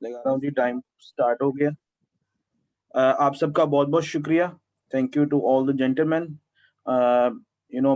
لگا رہا ہوں جی ٹائم اسٹارٹ ہو گیا. آپ سب کا بہت بہت شکریہ. Thank you to all the gentleman.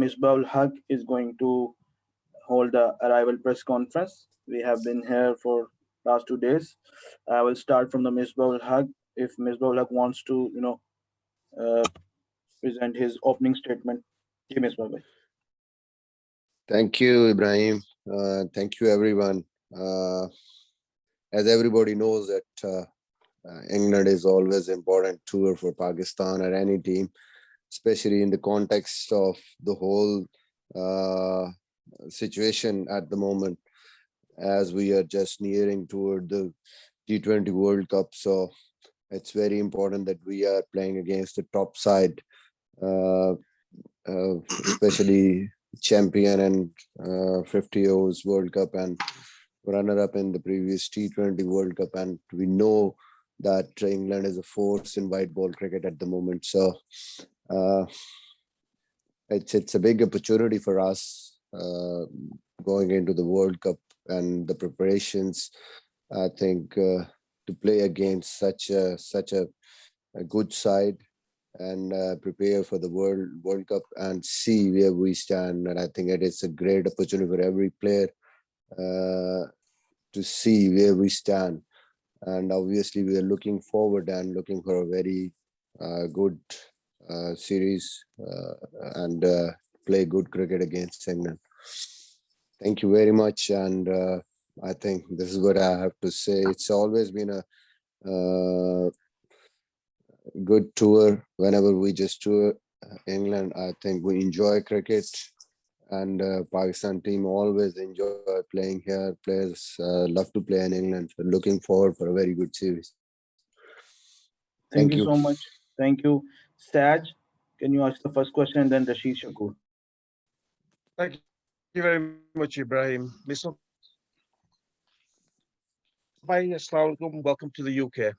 Misbah ul Haq is going to hold the arrival press conference. We have been here for last 2 days. I will start from the Misbah ul Haq. If Misbah ul Haq wants to, present his opening statement. Ji Misbah bhai. Thank you, Ibrahim. Thank you, everyone. As everybody knows that England is always important tour for Pakistan or any team, especially in the context of the whole situation at the moment, as we are just nearing toward the T20 World Cup. So it's very important that we are playing against the top side, especially champion and 50 overs World Cup and runner-up in the previous T20 World Cup. And we know that England is a force in white ball cricket at the moment. So it's a big opportunity for us going into the World Cup and the preparations. I think to play against such a good side and prepare for the World Cup and see where we stand. And I think it is a great opportunity for every player to see where we stand. And obviously we are looking forward and looking for a very good series and play good cricket against England. Thank you very much. And I think this is what I have to say. It's always been a good tour. Whenever we just tour England, I think we enjoy cricket, and Pakistan team always enjoy playing here. Players love to play in England. So looking forward for a very good series. Thank you so much. Thank you. Saj, can you ask the first question, and then Rashid Shakur? Thank you very much, Ibrahim. Mr. Bhai, Assalamu alaikum. Welcome to the UK.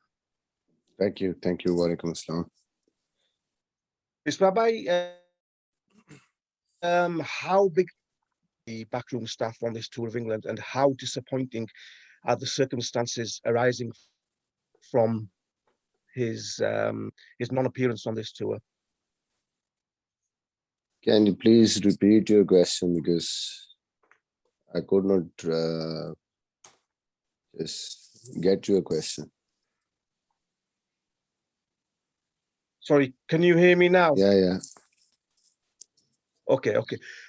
Thank you. Wa alaikum assalam. Mr. Bhai, how big the backroom staff on this tour of England, and how disappointing are the circumstances arising from his non-appearance on this tour? Can you please repeat your question, because I could not just get your question. Sorry, can you hear me now? Yeah. Okay.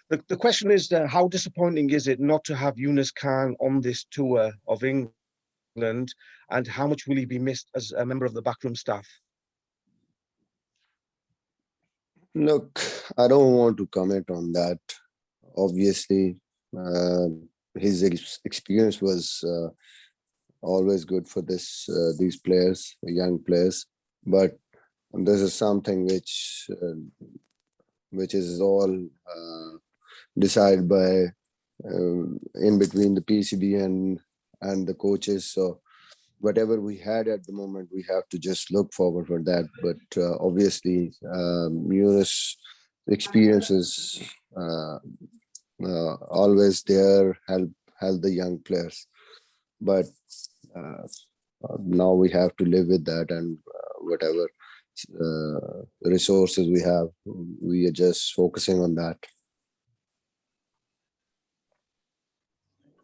The question is, how disappointing is it not to have Yunus Khan on this tour of England, and how much will he be missed as a member of the backroom staff? Look, I don't want to comment on that. Obviously, his experience was always good for these players, young players, but this is something which is all decided by in between the PCB and the coaches. So whatever we had at the moment, we have to just look forward for that. But obviously, Yunus' experience is always there, help the young players. But now we have to live with that, and whatever resources we have, we are just focusing on that.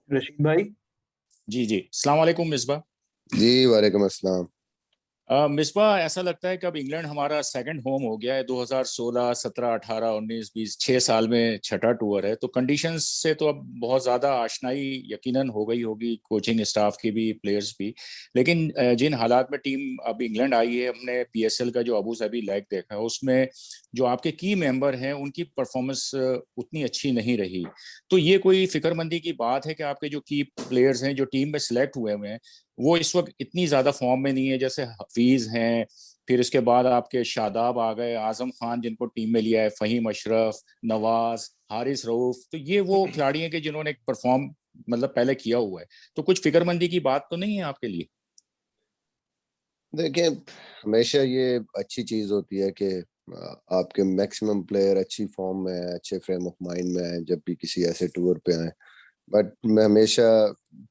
Rashid bhai? जी अस्सलाम वालेकुम मिसबा. जी वालेकुम अस्सलाम. मिसबा, ऐसा लगता है कि अब England हमारा सेकंड होम हो गया है. 2016, 17, 18, 19, 20 6 साल में छठा टूर है. तो कंडीशंस से तो अब बहुत ज़्यादा आशनाई यकीनन हो गई होगी, कोचिंग स्टाफ की भी, प्लेयर्स भी. लेकिन जिन हालात में टीम अब इंग्लैंड आई है, हमने PSL का जो अबू धाबी लेग देखा है, उसमें जो आपके की मेंबर हैं उनकी परफॉर्मेंस उतनी अच्छी नहीं रही. तो ये कोई फिक्रमंदी की बात है कि आपके जो की प्लेयर्स हैं जो टीम में सिलेक्ट हुए हैं वो इस वक्त इतनी ज्यादा फॉर्म में नहीं है? जैसे हफीज हैं, फिर इसके बाद आपके शादाब आ गए, आजम खान जिनको टीम में लिया है, फहीम अशरफ, नवाज, हारिस रऊफ. तो ये वो खिलाड़ी हैं कि जिन्होंने परफॉर्म मतलब पहले किया हुआ है. तो कुछ फिक्रमंदी की बात तो नहीं है आपके लिए? देखिए, हमेशा ये अच्छी चीज होती है कि आपके मैक्सिमम प्लेयर अच्छी फॉर्म में, अच्छे फ्रेम ऑफ माइंड में है जब भी किसी ऐसे टूर पे आए. بٹ میں ہمیشہ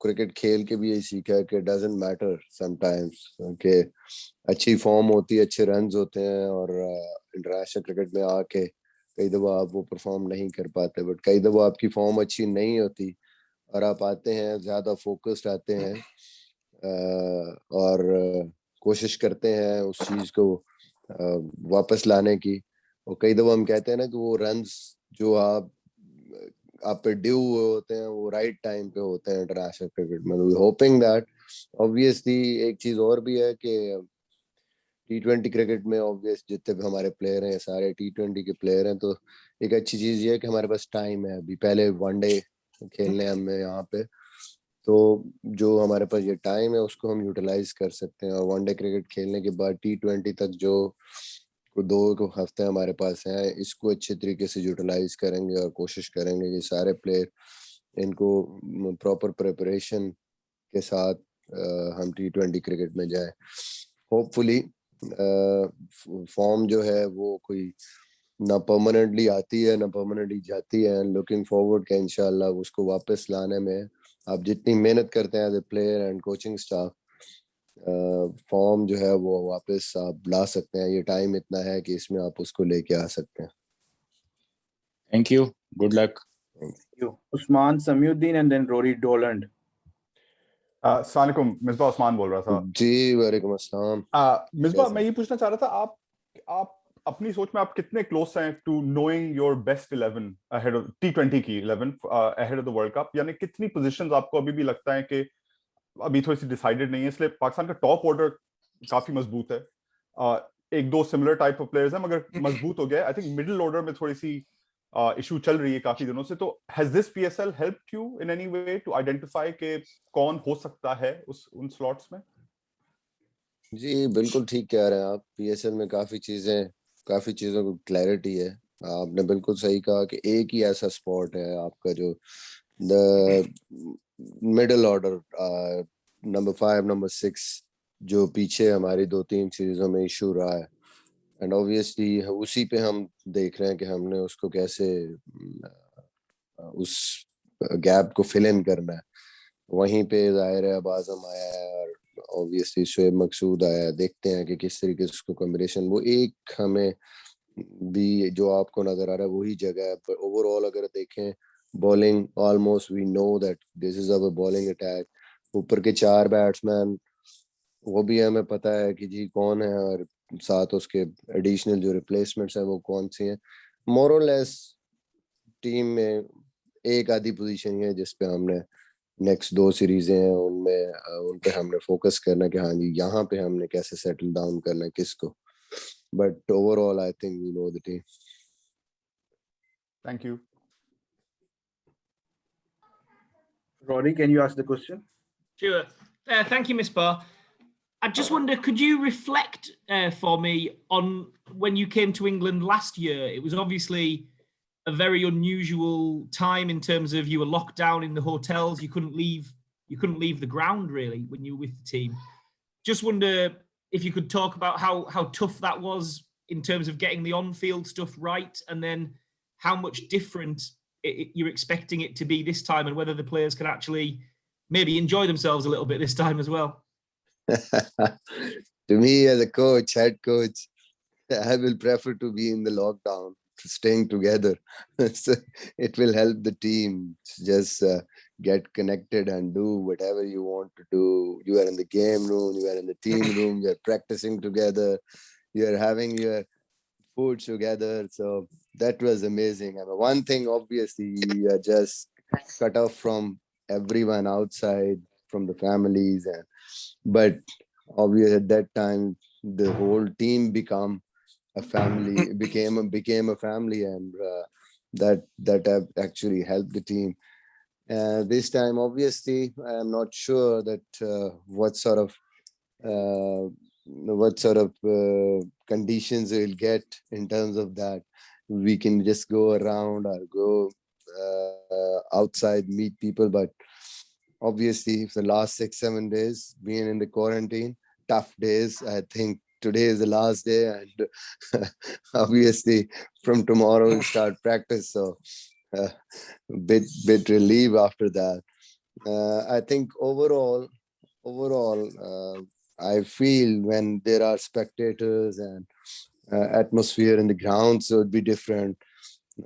کرکٹ کھیل کے بھی یہی سیکھا کہ ڈزنٹ میٹر سم ٹائمس کہ اچھی فارم ہوتی ہے, اچھے رنز ہوتے ہیں, اور انٹرنیشنل کرکٹ میں آ کے کئی دفعہ آپ وہ پرفارم نہیں کر پاتے, بٹ کئی دفعہ آپ کی فارم اچھی نہیں ہوتی اور آپ آتے ہیں زیادہ فوکسڈ آتے ہیں اور کوشش کرتے ہیں اس چیز کو واپس لانے کی. اور کئی دفعہ ہم کہتے ہیں نا کہ وہ رنز جو آپ پہ ڈیو ہوئے ہوتے ہیں وہ رائٹ ٹائم پہ ہوتے ہیں انٹرنیشنل کرکٹ میں. ہوپنگ دیٹ obviously ایک چیز اور بھی ہے کہ T20 کرکٹ میں obvious جتنے بھی ہمارے پلیئر ہیں سارے T20 کے پلیئر ہیں, تو ایک اچھی چیز یہ ہے کہ ہمارے پاس ٹائم ہے. ابھی پہلے ون ڈے کھیلنے ہمیں یہاں پہ, تو جو ہمارے پاس یہ ٹائم ہے اس کو ہم یوٹیلائز کر سکتے ہیں. اور ون ڈے کرکٹ کھیلنے کے بعد T20 تک جو 2 ہفتے ہمارے پاس ہیں, اس کو اچھے طریقے سے یوٹیلائز کریں گے اور کوشش کریں گے کہ سارے پلیئر ان کو پراپر پریپریشن کے ساتھ ہم T20 کرکٹ میں جائیں. ہوپ فلی فارم جو ہے وہ کوئی نہ پرماننٹلی آتی ہے نہ پرماننٹلی جاتی ہے. لوکنگ فارورڈ کہ انشاءاللہ اس کو واپس لانے میں آپ جتنی محنت کرتے ہیں as a player and coaching staff, form جو ہے وہ واپس آپ لا سکتے ہیں. یہ ٹائم اتنا ہے کہ اس میں آپ اس کو لے کے آ سکتے ہیں. Thank you, good luck. Usman Samiuddin and then Rory Doland. السلام علیکم, مصباح عثمان بول رہا تھا. جی وعلیکم السلام. مصباح, میں یہ پوچھنا چاہ رہا تھا, آپ اپنی سوچ میں آپ کتنے کلوز ہیں to knowing your best 11 ahead of T20 کی 11 ahead of the world cup? یعنی کتنی پوزیشنز آپ کو ابھی بھی لگتا ہے کہ ابھی تھوڑی سی ڈیسائیڈڈ نہیں ہے؟ اس لیے پاکستان کا ٹاپ آرڈر کافی مضبوط ہے, 1-2 سملر ٹائپ آف پلیئرز ہیں مگر مضبوط ہو گیا ہے. آئی تھنک مڈل آرڈر میں تھوڑی سی ایشو چل رہی ہے کافی دنوں سے. تو has this PSL helped you in any way to identify کہ کون ہو سکتا ہے ان سلاٹس میں؟ جی بالکل ٹھیک کہہ رہے ہیں آپ. PSL میں کافی چیزوں کو کلیئرٹی ہے. آپ نے بالکل صحیح کہا کہ ایک ہی ایسا اسپاٹ ہے آپ کا جو مڈل آرڈر نمبر 5 نمبر 6 جو پیچھے ہماری 2-3 سیریزوں میں ایشو رہا ہے. اینڈ اوبویسلی اسی پہ ہم دیکھ رہے ہیں کہ ہم نے اس کو کیسے اس گیپ کو فل ان کرنا ہے. وہیں پہ ظاہر ہے اب اعظم آیا ہے اور اوبویسلی شعیب مقصود آیا ہے. دیکھتے ہیں کہ کس طریقے سے اس کو کمبینیشن, وہ ایک ہمیں بھی جو آپ کو نظر آ رہا ہے وہی جگہ ہے. پر اوور آل اگر دیکھیں bowling almost we know that this is over bowling attack. اوپر کے 4 بیٹسمین وہ بھی ہمیں پتہ ہے کہ جی کون ہے, اور ساتھ اس کے ایڈیشنل جو ریپلیسمنٹس ہیں وہ کون سی ہیں. مور اور لیس ٹیم میں ایک آدھی پوزیشن ہے جس پہ ہم نے نیکسٹ 2 سیریزیں ہیں ان پہ ہم نے فوکس کرنا کہ ہاں جی یہاں پہ ہم نے کیسے سیٹل ڈاؤن کرنا ہے کس کو. But over all I think we know the team. Thank you. Rory, can you ask the question? Sure. Thank you, Misbah. I just wonder, could you reflect for me on when you came to England last year? It was obviously a very unusual time in terms of you were locked down in the hotels. You couldn't leave the ground really when you were with the team. Just wonder if you could talk about how tough that was in terms of getting the on-field stuff right, and then how much different you're expecting it to be this time, and whether the players can actually maybe enjoy themselves a little bit this time as well. To me as a head coach, I will prefer to be in the lockdown, staying together. So it will help the team just get connected and do whatever you want to do. You are in the game room, you are in the team room, you are practicing together, you are having your food together. So that was amazing. I mean, one thing obviously you are just cut off from everyone outside, from the families, but obviously at that time the whole team became a family, and that actually helped the team. This time obviously I am not sure that what sort of conditions we'll get in terms of that. We can just go around or go outside, meet people, but obviously for the last 6-7 days being in the quarantine, tough days. I think today is the last day, and obviously from tomorrow we'll start practice. So bit relief after that. I think overall, I feel when there are spectators and atmosphere in the ground, so it'd be different.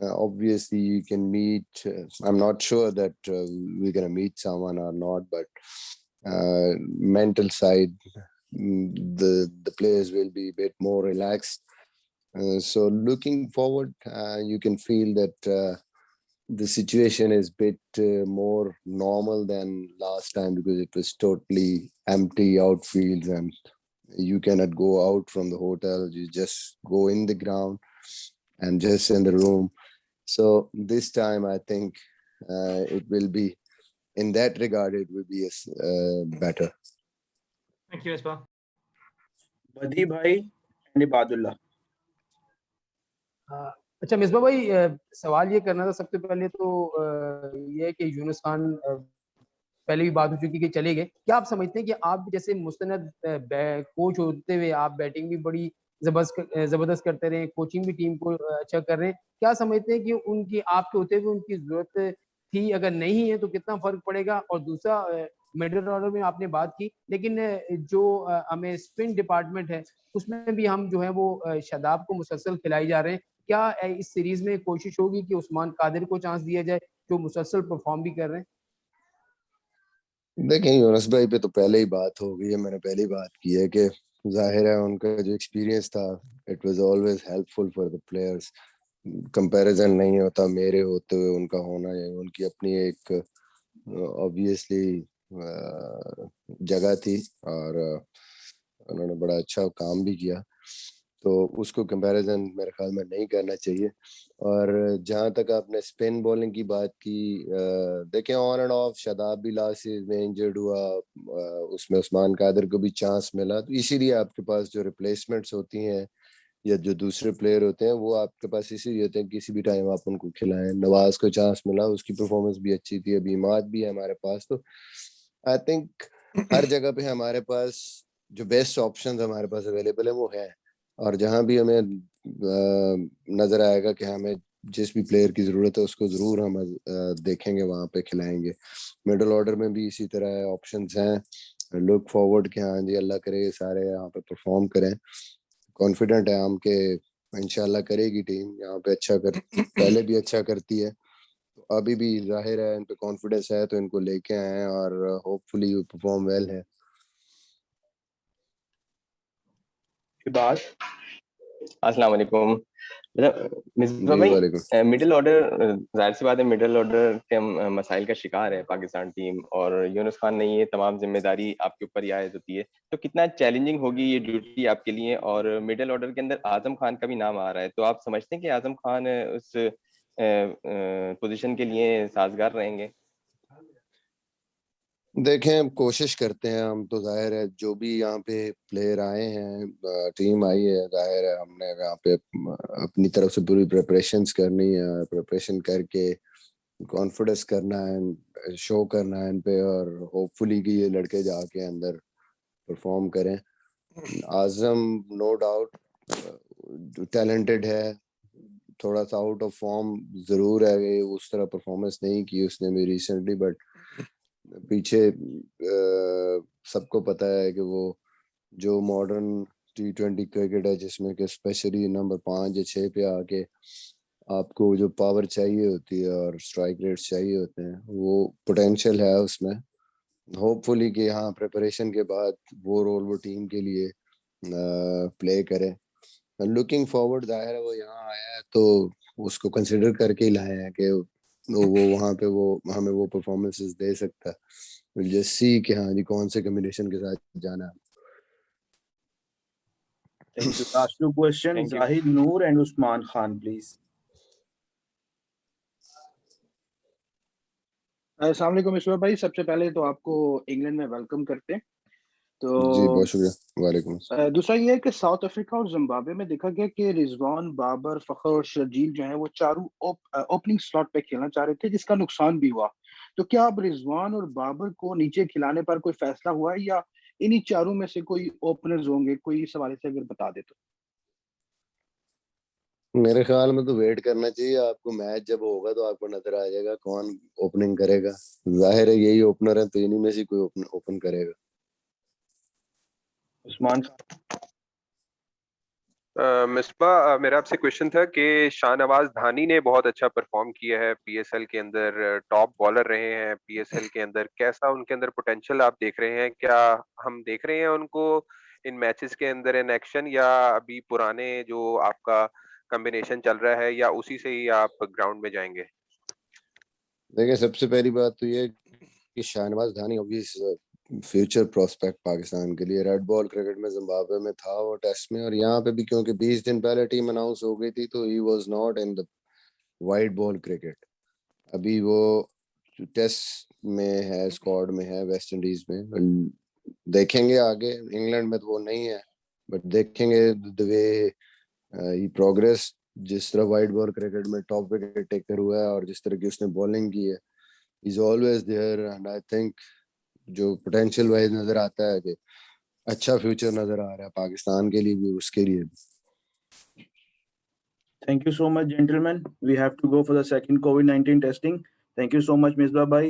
Obviously, you can meet. I'm not sure that we're gonna meet someone or not, but mental side, the players will be a bit more relaxed. So looking forward, you can feel that the situation is a bit more normal than last time, because it was totally empty outfields and you cannot go out from the hotel. You just go in the ground and just in the room. So this time, I think it will be, in that regard, it will be better. Thank you, Misbah. Badi bhai and Ibadullah. अच्छा मिसबा भाई, सवाल ये करना था सबसे पहले तो ये है कि यूनुस खान पहले भी बात हो चुकी कि चले गए, क्या आप समझते हैं कि आप जैसे मुस्तनद कोच होते हुए आप बैटिंग भी बड़ी जबरदस्त करते रहे, कोचिंग भी टीम को अच्छा कर रहे हैं, क्या समझते हैं कि उनकी आपके होते हुए उनकी जरूरत थी? अगर नहीं है तो कितना फर्क पड़ेगा? और दूसरा, मिडिल ऑर्डर में आपने बात की, लेकिन जो हमें स्पिन डिपार्टमेंट है उसमें भी हम जो है वो शादाब को मुसलसल खिलाई जा रहे हैं, क्या इस सीरीज में कोशिश होगी कि उस्मान कादिर को चांस दिया जाए जो मुसलसल परफॉर्म भी कर रहे हैं? देखें, यूनुस भाई पे तो पहले ही बात हो गई है, मैंने पहले ही बात की है कि जाहिर है उनका जो एक्सपीरियंस था, it was always helpful for the players. Comparison नहीं होता मेरे होते हुए उनका होना है, उनकी अपनी एक ऑब्वियसली जगह थी और उन्होंने बड़ा अच्छा काम भी किया, तो उसको कंपैरिजन मेरे ख्याल में नहीं करना चाहिए. और जहाँ तक आपने स्पिन बॉलिंग की बात की, देखें ऑन एंड ऑफ शादाब भी लास्ट सीरीज में इंजर्ड हुआ, उसमें उस्मान कादिर को भी चांस मिला, तो इसीलिए आपके पास जो रिप्लेसमेंट्स होती हैं या जो दूसरे प्लेयर होते हैं वो आपके पास इसीलिए होते हैं, किसी भी टाइम आप उनको खिलाएं. नवाज को चांस मिला, उसकी परफॉर्मेंस भी अच्छी थी, अभी इमाद भी है हमारे पास, तो आई थिंक हर जगह पे हमारे पास जो बेस्ट ऑप्शन हमारे पास अवेलेबल है वो है. और जहां भी हमें नजर आएगा कि हमें जिस भी प्लेयर की जरूरत है उसको जरूर हम देखेंगे, वहां पे खिलाएंगे. मिडिल ऑर्डर में भी इसी तरह ऑप्शंस हैं. लुक फॉरवर्ड कि हाँ जी, अल्लाह करे सारे यहाँ पे परफॉर्म करें. कॉन्फिडेंट है हम कि इंशाल्लाह करेगी टीम यहाँ पे अच्छा कर, पहले भी अच्छा करती है, तो अभी भी जाहिर है इन पे कॉन्फिडेंस है, तो इनको लेके आए और होपफुली यू परफॉर्म वेल है. Ibad. अस्सलाम वालेकुम. मिसबा जी, भाई, वालेकुम. मिडिल ऑर्डर, जाहिर सी बात है मिडिल ऑर्डर के हम मसाइल का शिकार है पाकिस्तान टीम, और यूनुस खान ने ये तमाम जिम्मेदारी आपके ऊपर ही आयद होती है, तो कितना चैलेंजिंग होगी ये ड्यूटी आपके लिए? और मिडिल ऑर्डर के अंदर आजम खान का भी नाम आ रहा है, तो आप समझते हैं कि आजम खान उस पोजीशन के लिए साजगार रहेंगे? देखें, कोशिश करते हैं हम, तो जाहिर है जो भी यहाँ पे प्लेयर आए हैं, टीम आई है, जाहिर है हमने यहाँ पे अपनी तरफ से पूरी प्रिपरेशंस करनी है, प्रिपरेशन करके कॉन्फिडेंस करना है, शो करना है इन पे, और होपफुली कि ये लड़के जाके अंदर परफॉर्म करें. आजम नो डाउट टैलेंटेड है, थोड़ा सा आउट ऑफ फॉर्म जरूर है, उस तरह परफॉर्मेंस नहीं की उसने भी रिसेंटली, बट पीछे सबको पता है कि वो जो मॉडर्न T20 क्रिकेट है जिसमें कि स्पेशली नंबर 5 या 6 पे आके आपको जो पावर चाहिए होती है और स्ट्राइक रेट्स चाहिए होते हैं, वो पोटेंशियल है उसमें. होपफुली कि हाँ, प्रिपरेशन के बाद वो रोल वो टीम के लिए प्ले करे. लुकिंग फॉरवर्ड, जाहिर है वो यहाँ आया है तो उसको कंसिडर करके ही लाए हैं कि वो वहाँ पे वो हमें वो परफॉर्मेंसेस दे सकता है. विल जस्ट सी कि हाँ जी कौन से कॉम्बिनेशन के साथ जाना है. Thank you. Last two questions, Thank you. Zahid Noor and Usman Khan, please. अस्सलाम वालेकुम मिसबा भाई, सबसे पहले तो आपको इंग्लैंड में वेलकम करते हैं. तो जी, बहुत शुक्रिया. वालेकुम. दूसरा ये है कि साउथ अफ्रीका और जिम्बाब्वे में देखा गया कि रिजवान, बाबर, फखर और शर्जील जो है वो चारों ओपनिंग स्लॉट पे खेलना चाह रहे थे, जिसका नुकसान भी हुआ. तो क्या अब रिजवान और बाबर को नीचे खिलाने पर कोई फैसला हुआ है, या इन्हीं चारों में से कोई ओपनर्स होंगे? कोई इस हवाले से अगर बता दे तो. میرے خیال میں تو ویٹ کرنا چاہیے آپ کو. میچ جب ہوگا تو آپ کو نظر آ جائے گا کون اوپننگ کرے گا. ظاہر ہے یہی اوپنر ہے تو انہیں میں سے کوئی اوپن کرے گا. عثمان مصباح میرا آپ سے کوشچن تھا کہ شاہ نواز دھانی نے بہت اچھا پرفارم کیا ہے پی ایس ایل کے اندر, ٹاپ بالر رہے ہیں پی ایس ایل کے اندر. کیسا ان کے اندر پوٹینشیل آپ دیکھ رہے ہیں؟ کیا ہم دیکھ رہے ہیں ان کو ان میچز کے اندر ان ایکشن, یا ابھی پرانے جو آپ کا کمبینیشن چل رہا ہے یا اسی سے ہی آپ گراؤنڈ میں جائیں گے؟ دیکھیں سب سے پہلی بات تو یہ کہ Shah Nawaz Dhani obvious future prospect Pakistan کے لیے. ریڈ بال کرکٹ میں زمبابوے میں تھا وہ ٹیسٹ میں, اور یہاں پہ بھی کیونکہ 20 دن پہلے ٹیم اناؤنس ہو گئی تھی تو he was not in the white ball cricket. ابھی وہ ٹیسٹ میں ہے, اسکواڈ میں ہے ویسٹ انڈیز میں. دیکھیں گے آگے, انگلینڈ میں تو وہ نہیں ہے بٹ دیکھیں گے the way یہ پروگریس, جس طرح وائٹ بال کرکٹ میں ٹاپ وکٹ ٹیکر ہوا ہے اور جس طرح کی اس نے بالنگ کی ہے, is always there. And I think جو پوٹینشیل وائز نظر آتا ہے کہ اچھا فیوچر نظر آ رہا ہے پاکستان کے لیے بھی, اس کے لیے بھی. Thank you so much, gentlemen. We have to go for the second COVID-19 testing. Thank you so much, Misbah bhai.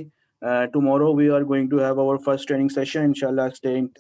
Tomorrow we are going to have our first training session. Inshallah, stay in touch.